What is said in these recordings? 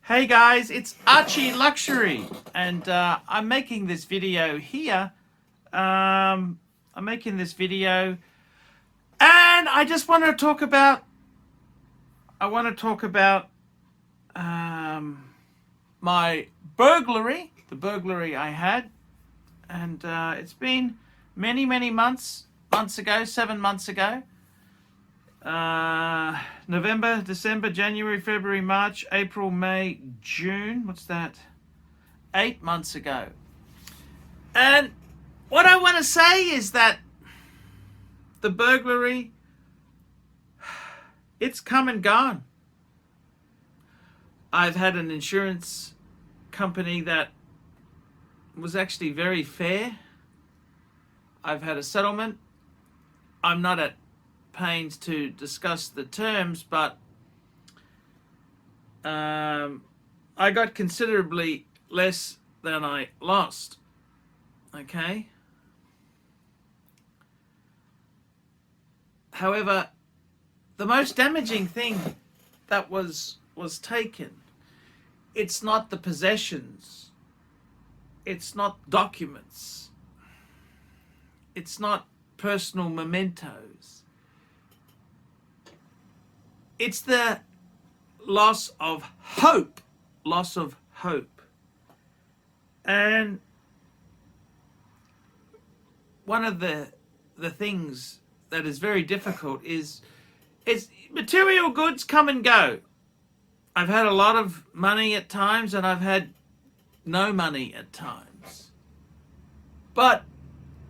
Hey guys, it's ArchieLuxury, and I'm making this video here. I'm making this video, and I just want to talk about. My burglary, the burglary I had, and it's been many months ago, 7 months ago. November, December, January, February, March, April, May, June. What's that? 8 months ago. And what I want to say is that the burglary, it's come and gone. I've had an insurance company that was actually very fair. I've had a settlement. I'm not at pains to discuss the terms, but I got considerably less than I lost. Okay. However, the most damaging thing that was taken, it's not the possessions, it's not documents, it's not personal mementos. It's the loss of hope. And one of the things that is very difficult is material goods come and go. I've had a lot of money at times and I've had no money at times. But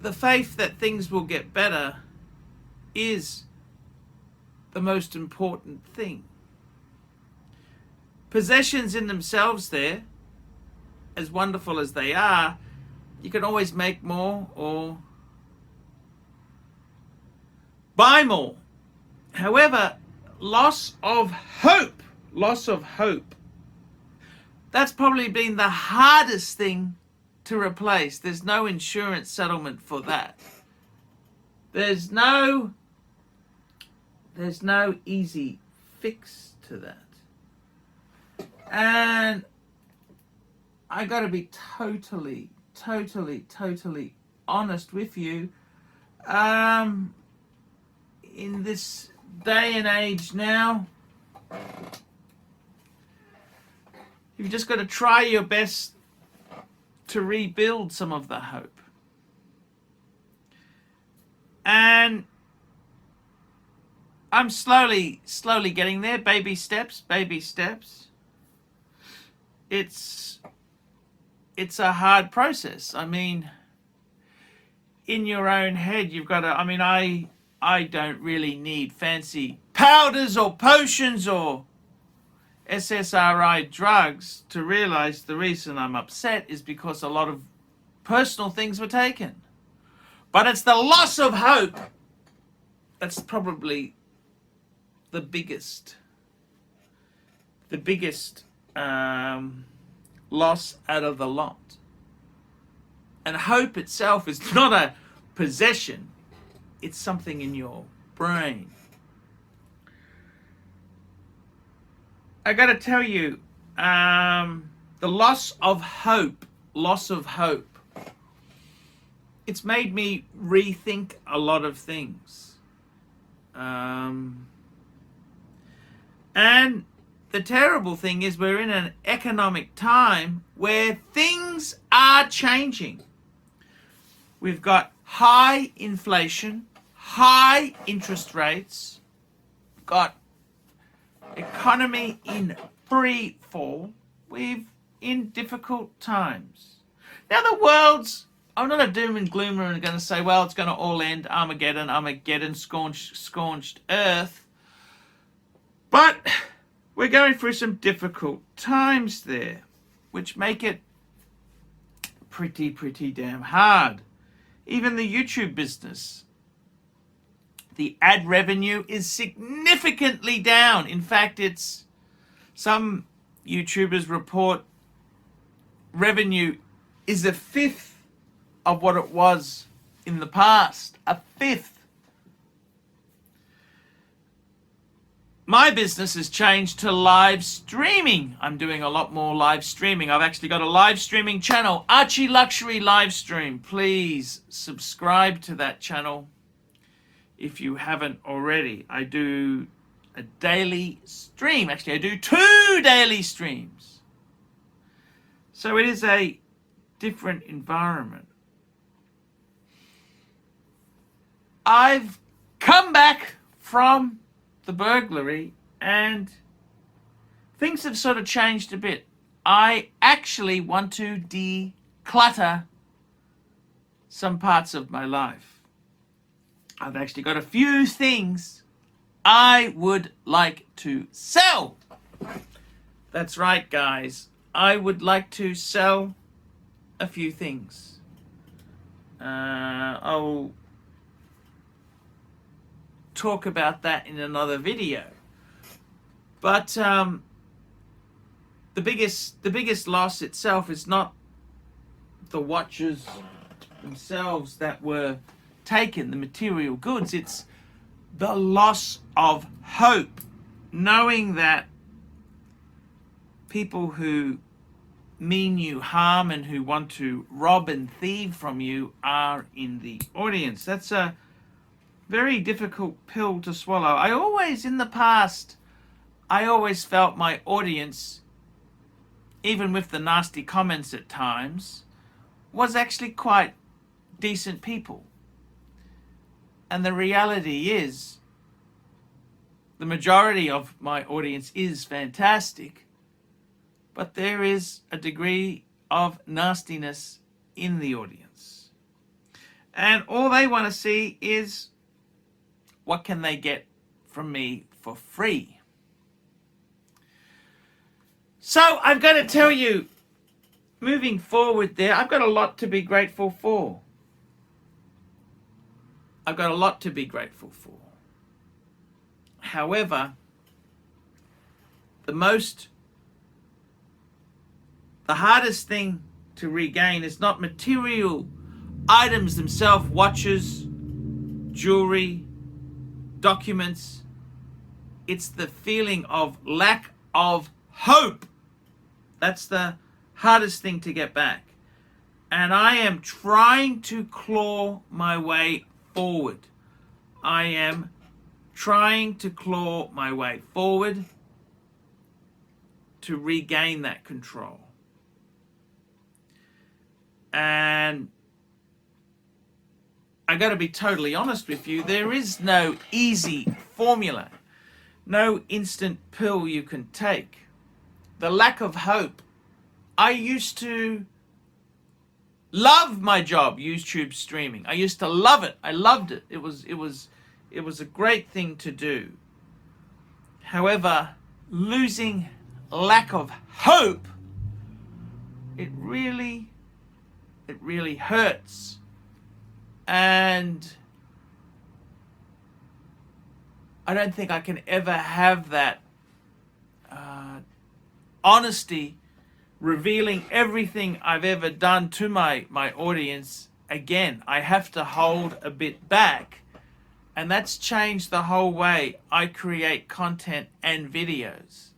the faith that things will get better is the most important thing. Possessions in themselves, there, as wonderful as they are, you can always make more or buy more. However, loss of hope, that's probably been the hardest thing to replace. There's no insurance settlement for that. There's no easy fix to that. And I got to be totally honest with you. In this day and age now, you've just got to try your best to rebuild some of the hope. And I'm slowly getting there, baby steps. It's a hard process. I mean, in your own head, you've got to, I don't really need fancy powders or potions or SSRI drugs to realize the reason I'm upset is because a lot of personal things were taken. But it's the loss of hope that's probably the biggest loss out of the lot. And hope itself is not a possession, it's something in your brain. I gotta tell you, the loss of hope, it's made me rethink a lot of things. And the terrible thing is we're in an economic time where things are changing. We've got high inflation, high interest rates, got economy in free fall. We're in difficult times. Now the world's, I'm not a doom and gloomer and going to say, well, it's going to all end, Armageddon, scorched earth. But we're going through some difficult times there, which make it pretty damn hard. Even the YouTube business, the ad revenue is significantly down. In fact, some YouTubers report revenue is a fifth of what it was in the past. A fifth. my business has changed to live streaming. I'm doing a lot more live streaming. I've actually got a live streaming channel, ArchieLuxury live stream. Please subscribe to that channel if you haven't already. I do a daily stream. Actually, I do 2 daily streams. So it is a different environment. I've come back from the burglary and things have sort of changed a bit. I actually want to declutter some parts of my life. I've actually got a few things I would like to sell. That's right, guys. I would like to sell a few things. I'll talk about that in another video. But the biggest loss itself is not the watches themselves that were taken, the material goods. It's the loss of hope, knowing that people who mean you harm and who want to rob and thieve from you are in the audience. That's a very difficult pill to swallow. In the past, I always felt my audience, even with the nasty comments at times, was actually quite decent people. And the reality is, the majority of my audience is fantastic, but there is a degree of nastiness in the audience. And all they want to see is, what can they get from me for free? So I've got to tell you, moving forward there, I've got a lot to be grateful for. I've got a lot to be grateful for. However, the hardest thing to regain is not material items themselves, watches, jewelry, documents. It's the feeling of lack of hope. That's the hardest thing to get back. And I am trying to claw my way forward. I am trying to claw my way forward to regain that control. And I got to be totally honest with you, there is no easy formula, no instant pill you can take. The lack of hope. I used to love my job, YouTube streaming. I used to love it. I loved it. It was a great thing to do. However, losing lack of hope, it really hurts. And I don't think I can ever have that honesty, revealing everything I've ever done to my audience again. I have to hold a bit back. And that's changed the whole way I create content and videos.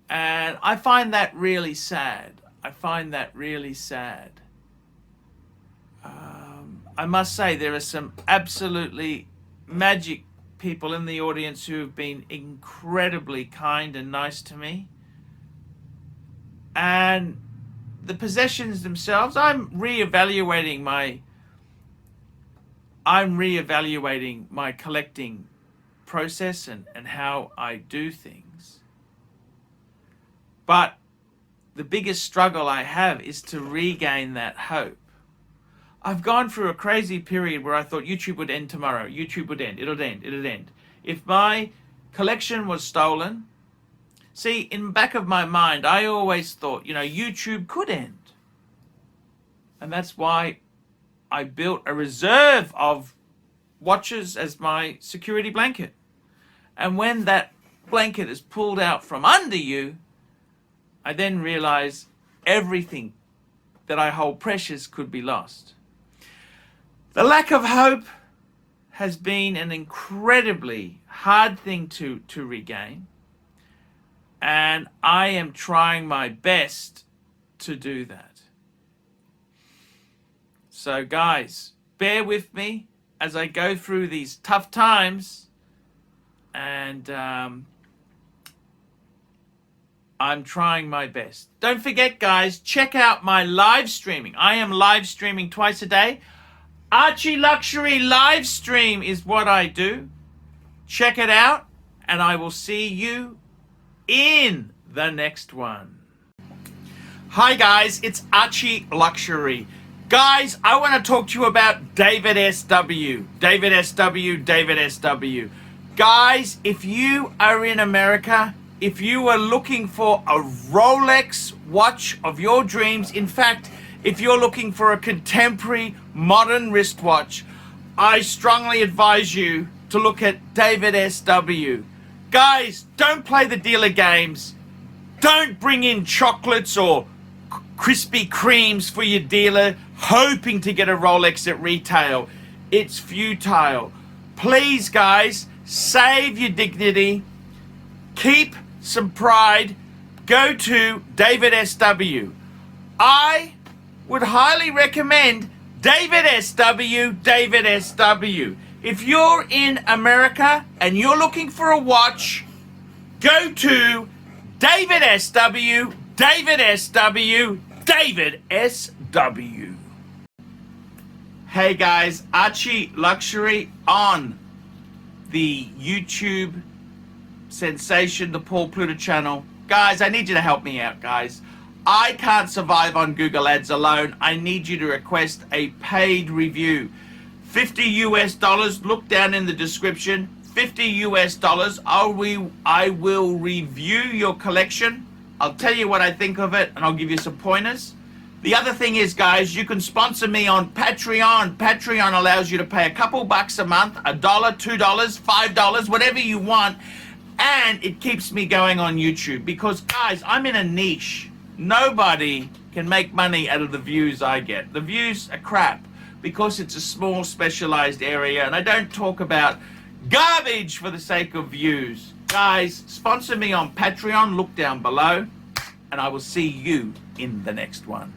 And I find that really sad. I must say there are some absolutely magic people in the audience who have been incredibly kind and nice to me. And the possessions themselves, I'm reevaluating my collecting process and how I do things. But the biggest struggle I have is to regain that hope. I've gone through a crazy period where I thought YouTube would end tomorrow. YouTube would end. It'll end. If my collection was stolen, see, in the back of my mind, I always thought, YouTube could end. And that's why I built a reserve of watches as my security blanket. And when that blanket is pulled out from under you, I then realize everything that I hold precious could be lost. The lack of hope has been an incredibly hard thing to regain. And I am trying my best to do that. So guys, bear with me as I go through these tough times, and I'm trying my best. Don't forget, guys, check out my live streaming. I am live streaming twice a day. ArchieLuxury live stream is what I do. Check it out, and I will see you in the next one. Hi guys, it's ArchieLuxury. Guys, I want to talk to you about David SW. David SW, David SW. Guys, if you are in America, if you are looking for a Rolex watch of your dreams, in fact, if you're looking for a contemporary modern wristwatch, I strongly advise you to look at David SW. Guys, don't play the dealer games. Don't bring in chocolates or Krispy Kremes for your dealer hoping to get a Rolex at retail. It's futile. Please, guys, save your dignity. Keep some pride. Go to David SW. I would highly recommend David SW, David SW. If you're in America and you're looking for a watch, go to David SW, David SW, David SW. Hey guys, ArchieLuxury on the YouTube sensation, the Paul Pluta channel. Guys, I need you to help me out, guys. I can't survive on Google Ads alone. I need you to request a paid review. $50 US, look down in the description. $50 US, I will review your collection. I'll tell you what I think of it, and I'll give you some pointers. The other thing is, guys, you can sponsor me on Patreon. Patreon allows you to pay a couple bucks a month, $1, $2, $5, whatever you want, and it keeps me going on YouTube. Because, guys, I'm in a niche. Nobody can make money out of the views I get. The views are crap because it's a small, specialized area, and I don't talk about garbage for the sake of views. Guys, sponsor me on Patreon. Look down below, and I will see you in the next one.